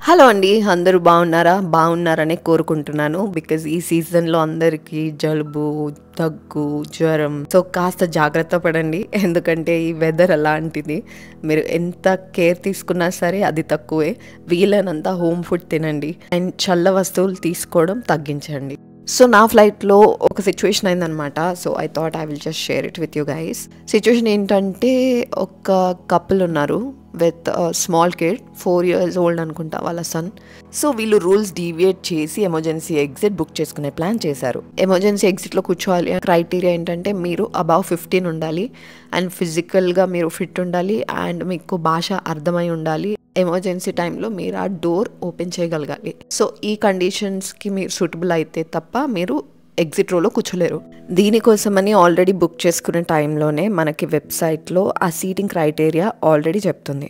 Hello అండి. అందరూ బాగున్నారా? బాగున్నారనే కోరుకుంటున్నాను. బికాజ్ ఈ సీజన్‌లో అందరికీ జలుబు, దగ్గు, జ్వరం. సో, కాస్త జాగ్రత్త పడండి. ఎందుకంటే ఈ వెదర్ అలాంటిది. మీరు ఎంత కేర్ తీసుకున్నా సరే అది తక్కువే. వీలైనంత హోమ్ ఫుడ్ తినండి. అండ్ చల్ల వస్తువులు తీసుకోవడం తగ్గించండి. సో, నా ఫ్లైట్‌లో ఒక సిట్యుయేషన్ అయిందనమాట. So, I thought I will just share it with you guys. Situation ఏంటంటే ఒక కపుల్ ఉన్నారు with small kid 4 years old అనుకుంటా వాళ్ళ సన్. సో వీళ్ళు రూల్స్ డీవియేట్ చేసి ఎమర్జెన్సీ ఎగ్జిట్ బుక్ చేసుకునే ప్లాన్ చేశారు. ఎమర్జెన్సీ ఎగ్జిట్లో కూర్చోవాలి క్రైటీరియా ఏంటంటే మీరు అబౌవ్ 15 ఉండాలి అండ్ ఫిజికల్గా మీరు ఫిట్ ఉండాలి అండ్ మీకు భాష అర్థమై ఉండాలి. ఎమర్జెన్సీ టైంలో మీరు ఆ డోర్ ఓపెన్ చేయగలగాలి. సో ఈ కండిషన్స్కి మీరు సూటబుల్ అయితే తప్ప మీరు ఎగ్జిట్ రోలో కూర్చోలేరు. దీనికోసమని ఆల్రెడీ బుక్ చేసుకునే టైంలోనే మనకి వెబ్సైట్లో ఆ సీటింగ్ క్రైటీరియా ఆల్రెడీ చెప్తుంది.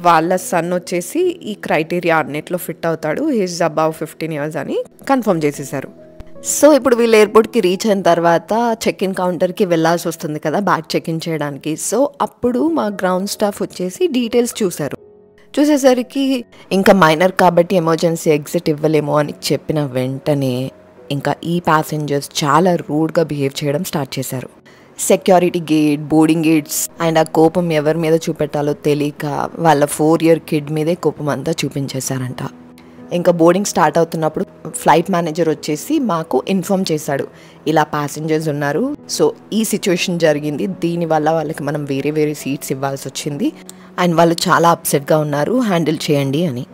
వాళ్ళ సన్ వచ్చేసి ఈ క్రైటీరియా అన్నిట్లో ఫిట్ అవుతాడు, ఈజ్ అబౌవ్ 15 years అని కన్ఫర్మ్ చేసేసారు. సో ఇప్పుడు వీళ్ళు ఎయిర్పోర్ట్కి రీచ్ అయిన తర్వాత చెక్ ఇన్ కౌంటర్కి వెళ్ళాల్సి వస్తుంది కదా బ్యాగ్ చెక్ ఇన్ చేయడానికి. సో అప్పుడు మా గ్రౌండ్ స్టాఫ్ వచ్చేసి డీటెయిల్స్ చూసేసరికి ఇంకా మైనర్ కాబట్టి ఎమర్జెన్సీ ఎగ్జిట్ ఇవ్వలేము అని చెప్పిన వెంటనే ఇంకా ఈ ప్యాసింజర్స్ చాలా రూడ్గా బిహేవ్ చేయడం స్టార్ట్ చేశారు. Security gate, boarding gates and ఆ కోపం ఎవరి మీద చూపెట్టాలో తెలియక వాళ్ళ 4 year కిడ్ మీదే కోపం అంతా చూపించేశారంట. ఇంకా బోర్డింగ్ స్టార్ట్ అవుతున్నప్పుడు ఫ్లైట్ మేనేజర్ వచ్చేసి మాకు ఇన్ఫామ్ చేశాడు, ఇలా ప్యాసింజర్స్ ఉన్నారు, సో ఈ సిచ్యువేషన్ జరిగింది, దీనివల్ల వాళ్ళకి మనం వేరే వేరే సీట్స్ ఇవ్వాల్సి వచ్చింది అండ్ వాళ్ళు చాలా అప్సెట్గా ఉన్నారు, హ్యాండిల్ చేయండి అని.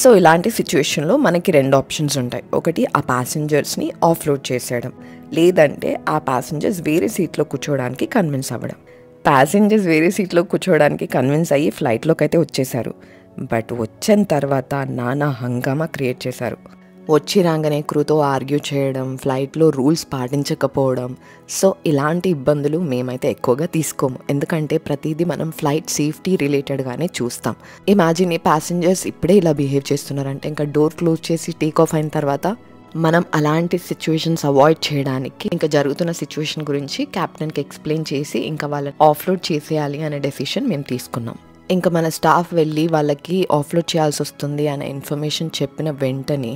సో ఇలాంటి సిచ్యువేషన్లో మనకి 2 ఆప్షన్స్ ఉంటాయి. ఒకటి ఆ ప్యాసింజర్స్ని ఆఫ్లోడ్ చేసేయడం, లేదంటే ఆ ప్యాసింజర్స్ వేరే సీట్లో కూర్చోవడానికి కన్విన్స్ అవ్వడం. ప్యాసింజర్స్ వేరే సీట్లో కూర్చోవడానికి కన్విన్స్ అయ్యి ఫ్లైట్లోకి అయితే వచ్చేసారు. బట్ వచ్చిన తర్వాత నానా హంగామా క్రియేట్ చేశారు. వచ్చి రాగానే క్రూతో ఆర్గ్యూ చేయడం, ఫ్లైట్లో రూల్స్ పాటించకపోవడం. సో ఇలాంటి ఇబ్బందులు మేమైతే ఎక్కువగా తీసుకోము, ఎందుకంటే ప్రతిదీ మనం ఫ్లైట్ సేఫ్టీ రిలేటెడ్గానే చూస్తాం. ఇమాజిన్ ఈ ప్యాసింజర్స్ ఇప్పుడే ఇలా బిహేవ్ చేస్తున్నారంటే ఇంకా డోర్ క్లోజ్ చేసి టేక్ ఆఫ్ అయిన తర్వాత మనం అలాంటి సిచ్యువేషన్స్ అవాయిడ్ చేయడానికి ఇంకా జరుగుతున్న సిచ్యువేషన్ గురించి కెప్టెన్కి ఎక్స్ప్లెయిన్ చేసి ఇంకా వాళ్ళని ఆఫ్లోడ్ చేసేయాలి అనే డెసిషన్ మేము తీసుకున్నాం. ఇంకా మన స్టాఫ్ వెళ్ళి వాళ్ళకి ఆఫ్లోడ్ చేయాల్సి వస్తుంది అనే ఇన్ఫర్మేషన్ చెప్పిన వెంటనే